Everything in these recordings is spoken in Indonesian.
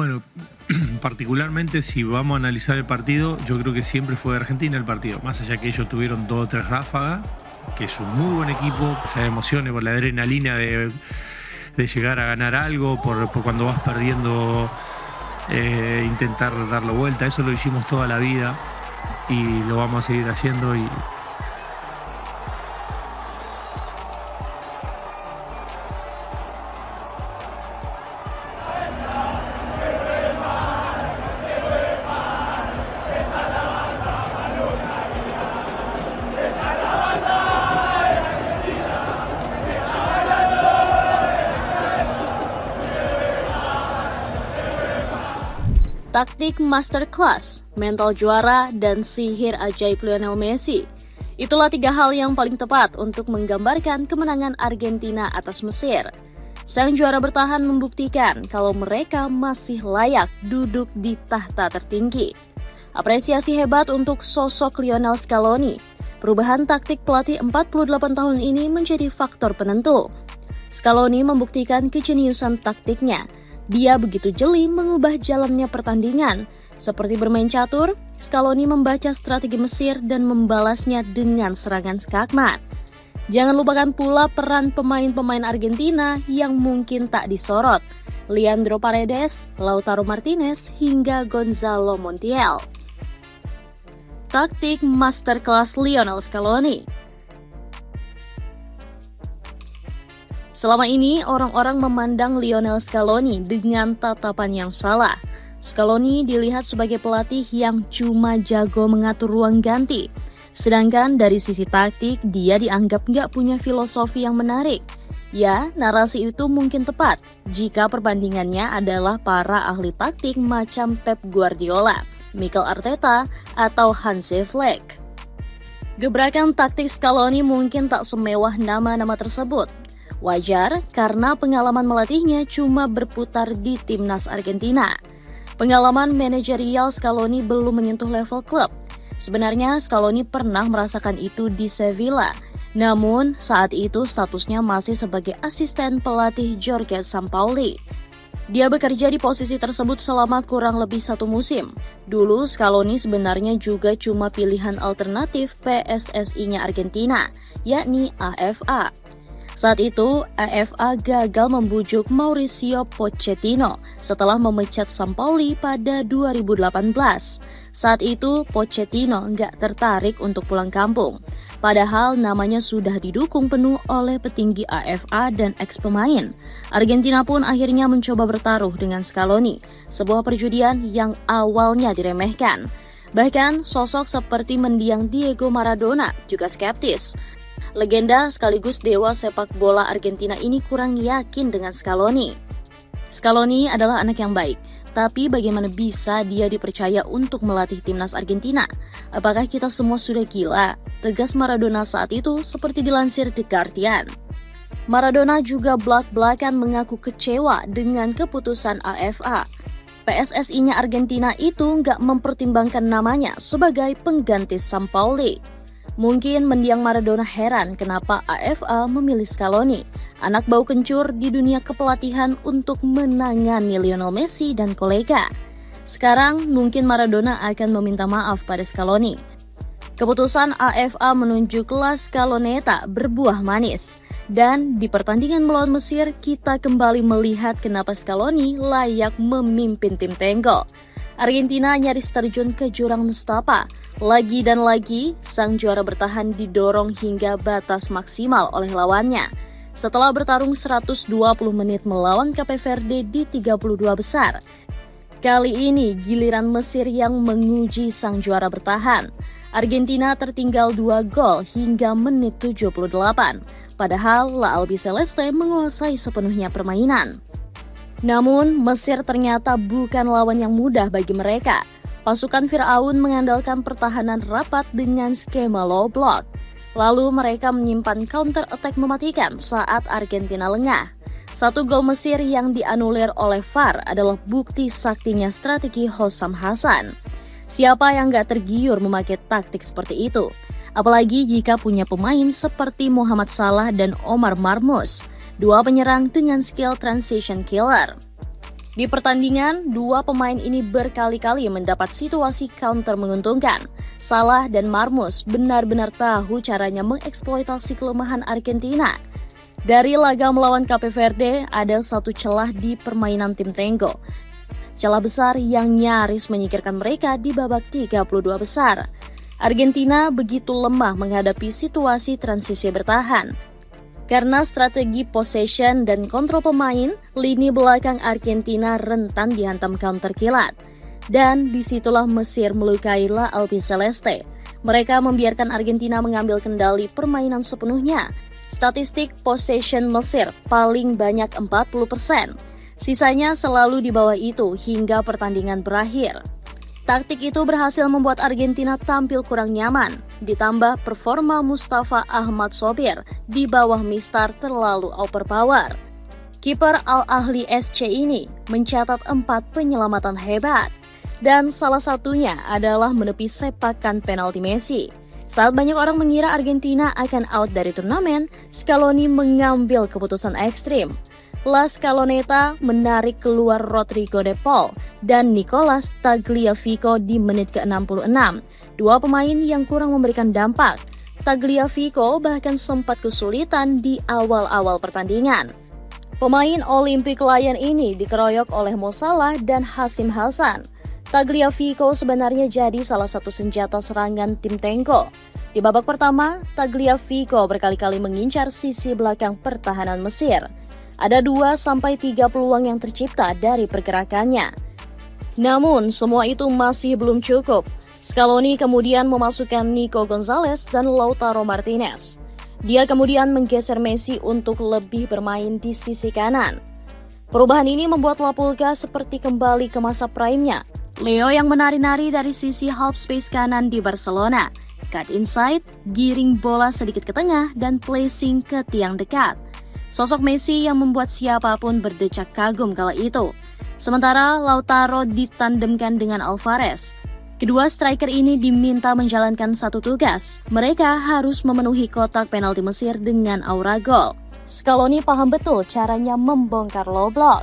Bueno, particularmente si vamos a analizar el partido, yo creo que siempre fue de Argentina el partido, más allá que ellos tuvieron 2 o 3 ráfagas, que es un muy buen equipo, se emocione por la adrenalina de llegar a ganar algo, por cuando vas perdiendo, intentar darlo vuelta. Eso lo hicimos toda la vida y lo vamos a seguir haciendo. Taktik masterclass, mental juara, dan sihir ajaib Lionel Messi. Itulah 3 hal yang paling tepat untuk menggambarkan kemenangan Argentina atas Mesir. Sang juara bertahan membuktikan kalau mereka masih layak duduk di tahta tertinggi. Apresiasi hebat untuk sosok Lionel Scaloni. Perubahan taktik pelatih 48 tahun ini menjadi faktor penentu. Scaloni membuktikan kejeniusan taktiknya. Dia begitu jeli mengubah jalannya pertandingan. Seperti bermain catur, Scaloni membaca strategi Mesir dan membalasnya dengan serangan skakmat. Jangan lupakan pula peran pemain-pemain Argentina yang mungkin tak disorot. Leandro Paredes, Lautaro Martinez, hingga Gonzalo Montiel. Taktik masterclass Lionel Scaloni. Selama ini, orang-orang memandang Lionel Scaloni dengan tatapan yang salah. Scaloni dilihat sebagai pelatih yang cuma jago mengatur ruang ganti. Sedangkan dari sisi taktik, dia dianggap nggak punya filosofi yang menarik. Ya, narasi itu mungkin tepat jika perbandingannya adalah para ahli taktik macam Pep Guardiola, Mikel Arteta, atau Hansi Flick. Gebrakan taktik Scaloni mungkin tak semewah nama-nama tersebut. Wajar karena pengalaman melatihnya cuma berputar di timnas Argentina. Pengalaman manajerial Scaloni belum menyentuh level klub. Sebenarnya Scaloni pernah merasakan itu di Sevilla. Namun saat itu statusnya masih sebagai asisten pelatih Jorge Sampaoli. Dia bekerja di posisi tersebut selama kurang lebih 1 musim. Dulu Scaloni sebenarnya juga cuma pilihan alternatif PSSI-nya Argentina, yakni AFA. Saat itu, AFA gagal membujuk Mauricio Pochettino setelah memecat Sampaoli pada 2018. Saat itu, Pochettino nggak tertarik untuk pulang kampung. Padahal namanya sudah didukung penuh oleh petinggi AFA dan ex-pemain. Argentina pun akhirnya mencoba bertaruh dengan Scaloni, sebuah perjudian yang awalnya diremehkan. Bahkan, sosok seperti mendiang Diego Maradona juga skeptis. Legenda sekaligus dewa sepak bola Argentina ini kurang yakin dengan Scaloni. Scaloni adalah anak yang baik, tapi bagaimana bisa dia dipercaya untuk melatih timnas Argentina? Apakah kita semua sudah gila? Tegas Maradona saat itu seperti dilansir The Guardian. Maradona juga belak-belakan mengaku kecewa dengan keputusan AFA. PSSI-nya Argentina itu nggak mempertimbangkan namanya sebagai pengganti Sampaoli. Mungkin mendiang Maradona heran kenapa AFA memilih Scaloni, anak bau kencur di dunia kepelatihan untuk menangani Lionel Messi dan kolega. Sekarang mungkin Maradona akan meminta maaf pada Scaloni. Keputusan AFA menunjuk La Scaloneta berbuah manis. Dan di pertandingan melawan Mesir, kita kembali melihat kenapa Scaloni layak memimpin tim Tengo. Argentina nyaris terjun ke jurang nestapa. Lagi dan lagi, sang juara bertahan didorong hingga batas maksimal oleh lawannya. Setelah bertarung 120 menit melawan Cape Verde di 32 besar. Kali ini giliran Mesir yang menguji sang juara bertahan. Argentina tertinggal 2 gol hingga menit 78. Padahal La Albiceleste menguasai sepenuhnya permainan. Namun, Mesir ternyata bukan lawan yang mudah bagi mereka. Pasukan Firaun mengandalkan pertahanan rapat dengan skema low block. Lalu mereka menyimpan counter attack mematikan saat Argentina lengah. 1 gol Mesir yang dianulir oleh VAR adalah bukti saktinya strategi Hossam Hassan. Siapa yang gak tergiur memakai taktik seperti itu? Apalagi jika punya pemain seperti Muhammad Salah dan Omar Marmoush, 2 penyerang dengan skill transition killer. Di pertandingan, dua pemain ini berkali-kali mendapat situasi counter menguntungkan. Salah dan Marmus benar-benar tahu caranya mengeksploitasi kelemahan Argentina. Dari laga melawan Cape Verde, ada satu celah di permainan tim Tenggo. Celah besar yang nyaris menyingkirkan mereka di babak 32 besar. Argentina begitu lemah menghadapi situasi transisi bertahan. Karena strategi possession dan kontrol pemain, lini belakang Argentina rentan dihantam counter kilat. Dan disitulah Mesir melukai La Albiceleste. Mereka membiarkan Argentina mengambil kendali permainan sepenuhnya. Statistik possession Mesir paling banyak 40%. Sisanya selalu di bawah itu hingga pertandingan berakhir. Taktik itu berhasil membuat Argentina tampil kurang nyaman, ditambah performa Mustafa Ahmad Sobir di bawah Mistar terlalu overpower. Kiper Al-Ahli SC ini mencatat 4 penyelamatan hebat, dan salah satunya adalah menepis sepakan penalti Messi. Saat banyak orang mengira Argentina akan out dari turnamen, Scaloni mengambil keputusan ekstrim. La Scaloneta menarik keluar Rodrigo de Paul dan Nicolas Tagliafico di menit ke-66. Dua pemain yang kurang memberikan dampak. Tagliafico bahkan sempat kesulitan di awal-awal pertandingan. Pemain Olympic Lyon ini dikeroyok oleh Mo Salah dan Hasim Hasan. Tagliafico sebenarnya jadi salah satu senjata serangan tim Tenggo. Di babak pertama, Tagliafico berkali-kali mengincar sisi belakang pertahanan Mesir. Ada 2-3 peluang yang tercipta dari pergerakannya. Namun, semua itu masih belum cukup. Scaloni kemudian memasukkan Nico Gonzalez dan Lautaro Martinez. Dia kemudian menggeser Messi untuk lebih bermain di sisi kanan. Perubahan ini membuat La Pulga seperti kembali ke masa prime-nya. Leo yang menari-nari dari sisi half space kanan di Barcelona. Cut inside, giring bola sedikit ke tengah, dan placing ke tiang dekat. Sosok Messi yang membuat siapapun berdecak kagum kala itu. Sementara Lautaro ditandemkan dengan Alvarez. Kedua striker ini diminta menjalankan satu tugas. Mereka harus memenuhi kotak penalti Mesir dengan aura gol. Scaloni paham betul caranya membongkar low block.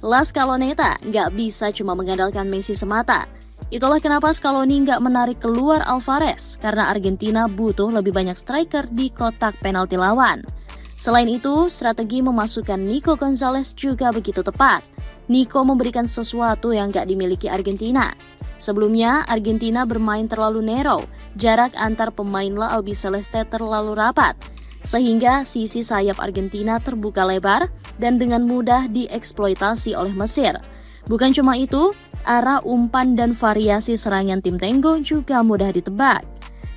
La Scaloneta nggak bisa cuma mengandalkan Messi semata. Itulah kenapa Scaloni nggak menarik keluar Alvarez, karena Argentina butuh lebih banyak striker di kotak penalti lawan. Selain itu, strategi memasukkan Nico Gonzalez juga begitu tepat. Nico memberikan sesuatu yang nggak dimiliki Argentina. Sebelumnya, Argentina bermain terlalu narrow, jarak antar pemain La Albiceleste terlalu rapat, sehingga sisi sayap Argentina terbuka lebar dan dengan mudah dieksploitasi oleh Mesir. Bukan cuma itu, arah umpan dan variasi serangan tim Tenggo juga mudah ditebak.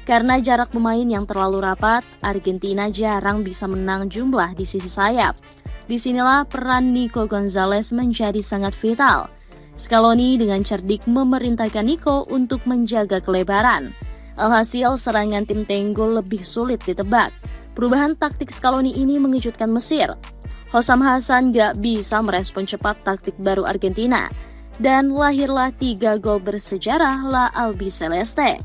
Karena jarak pemain yang terlalu rapat, Argentina jarang bisa menang jumlah di sisi sayap. Disinilah peran Nico Gonzalez menjadi sangat vital. Scaloni dengan cerdik memerintahkan Nico untuk menjaga kelebaran. Alhasil serangan tim Tenggo lebih sulit ditebak. Perubahan taktik Scaloni ini mengejutkan Mesir. Hossam Hassan gak bisa merespon cepat taktik baru Argentina. Dan lahirlah 3 gol bersejarah La Albiceleste.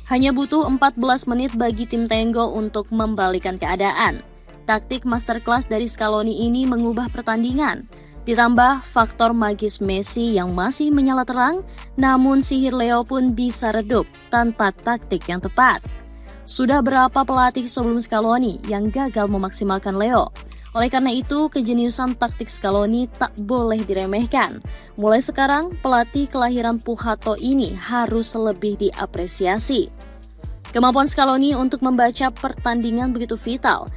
Hanya butuh 14 menit bagi tim Tenggo untuk membalikan keadaan. Taktik masterclass dari Scaloni ini mengubah pertandingan. Ditambah faktor magis Messi yang masih menyala terang, namun sihir Leo pun bisa redup tanpa taktik yang tepat. Sudah berapa pelatih sebelum Scaloni yang gagal memaksimalkan Leo? Oleh karena itu, kejeniusan taktik Scaloni tak boleh diremehkan. Mulai sekarang, pelatih kelahiran Pujato ini harus lebih diapresiasi. Kemampuan Scaloni untuk membaca pertandingan begitu vital.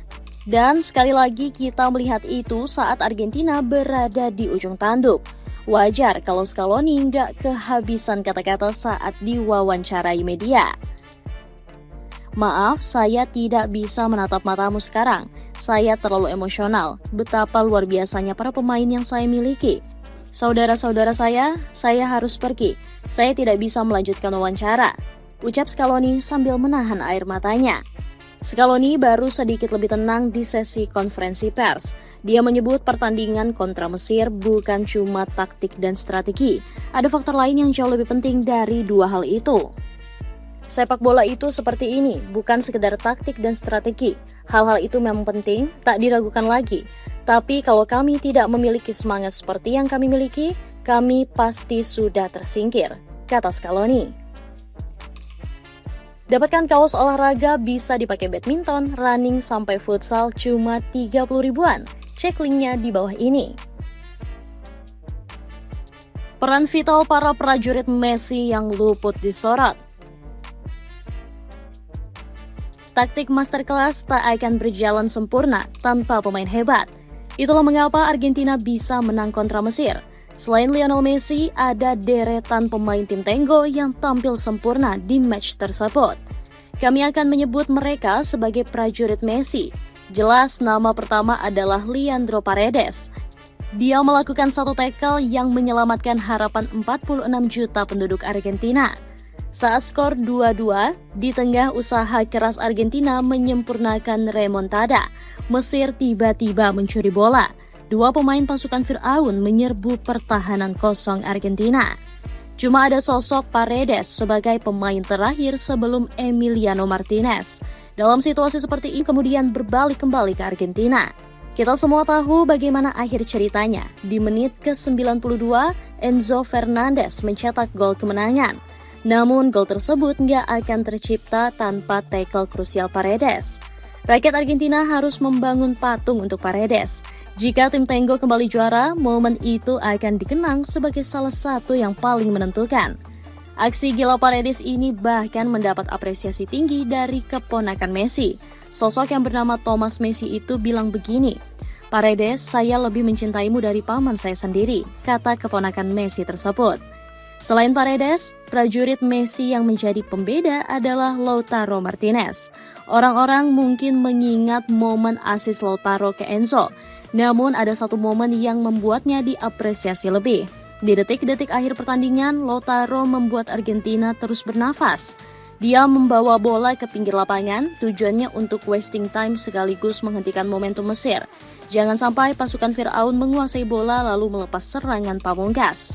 Dan sekali lagi kita melihat itu saat Argentina berada di ujung tanduk. Wajar kalau Scaloni nggak kehabisan kata-kata saat diwawancarai media. Maaf, saya tidak bisa menatap matamu sekarang. Saya terlalu emosional. Betapa luar biasanya para pemain yang saya miliki. Saudara-saudara saya harus pergi. Saya tidak bisa melanjutkan wawancara. Ucap Scaloni sambil menahan air matanya. Scaloni baru sedikit lebih tenang di sesi konferensi pers. Dia menyebut pertandingan kontra Mesir bukan cuma taktik dan strategi. Ada faktor lain yang jauh lebih penting dari dua hal itu. Sepak bola itu seperti ini, bukan sekedar taktik dan strategi. Hal-hal itu memang penting, tak diragukan lagi. Tapi kalau kami tidak memiliki semangat seperti yang kami miliki, kami pasti sudah tersingkir, kata Scaloni. Dapatkan kaos olahraga bisa dipakai badminton, running, sampai futsal cuma 30 ribuan. Cek linknya di bawah ini. Peran vital para prajurit Messi yang luput disorot. Taktik masterclass tak akan berjalan sempurna tanpa pemain hebat. Itulah mengapa Argentina bisa menang kontra Mesir. Selain Lionel Messi, ada deretan pemain tim Tango yang tampil sempurna di match tersebut. Kami akan menyebut mereka sebagai prajurit Messi. Jelas nama pertama adalah Leandro Paredes. Dia melakukan satu tackle yang menyelamatkan harapan 46 juta penduduk Argentina. Saat skor 2-2, di tengah usaha keras Argentina menyempurnakan remontada, Mesir tiba-tiba mencuri bola. Dua pemain pasukan Fir'aun menyerbu pertahanan kosong Argentina. Cuma ada sosok Paredes sebagai pemain terakhir sebelum Emiliano Martinez. Dalam situasi seperti ini kemudian berbalik kembali ke Argentina. Kita semua tahu bagaimana akhir ceritanya. Di menit ke-92, Enzo Fernandez mencetak gol kemenangan. Namun gol tersebut nggak akan tercipta tanpa tackle krusial Paredes. Rakyat Argentina harus membangun patung untuk Paredes. Jika tim Tango kembali juara, momen itu akan dikenang sebagai salah satu yang paling menentukan. Aksi gila Paredes ini bahkan mendapat apresiasi tinggi dari keponakan Messi. Sosok yang bernama Thomas Messi itu bilang begini, "Paredes, saya lebih mencintaimu dari paman saya sendiri," kata keponakan Messi tersebut. Selain Paredes, prajurit Messi yang menjadi pembeda adalah Lautaro Martinez. Orang-orang mungkin mengingat momen asis Lautaro ke Enzo, namun ada satu momen yang membuatnya diapresiasi lebih. Di detik-detik akhir pertandingan, Lautaro membuat Argentina terus bernafas. Dia membawa bola ke pinggir lapangan, tujuannya untuk wasting time sekaligus menghentikan momentum Mesir. Jangan sampai pasukan Fir'aun menguasai bola lalu melepas serangan pamungkas.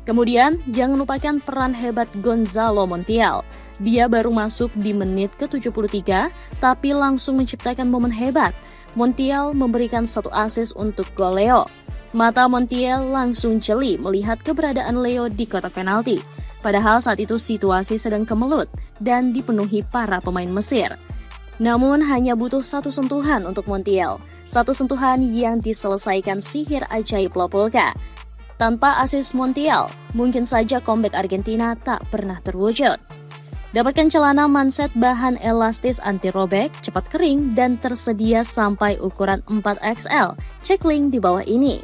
Kemudian, jangan lupakan peran hebat Gonzalo Montiel. Dia baru masuk di menit ke-73, tapi langsung menciptakan momen hebat. Montiel memberikan satu assist untuk gol Leo. Mata Montiel langsung jeli melihat keberadaan Leo di kotak penalti. Padahal saat itu situasi sedang kemelut dan dipenuhi para pemain Mesir. Namun hanya butuh satu sentuhan untuk Montiel. Satu sentuhan yang diselesaikan sihir ajaib Lopulka. Tanpa assist Montiel, mungkin saja comeback Argentina tak pernah terwujud. Dapatkan celana manset bahan elastis anti robek, cepat kering, dan tersedia sampai ukuran 4XL. Cek link di bawah ini.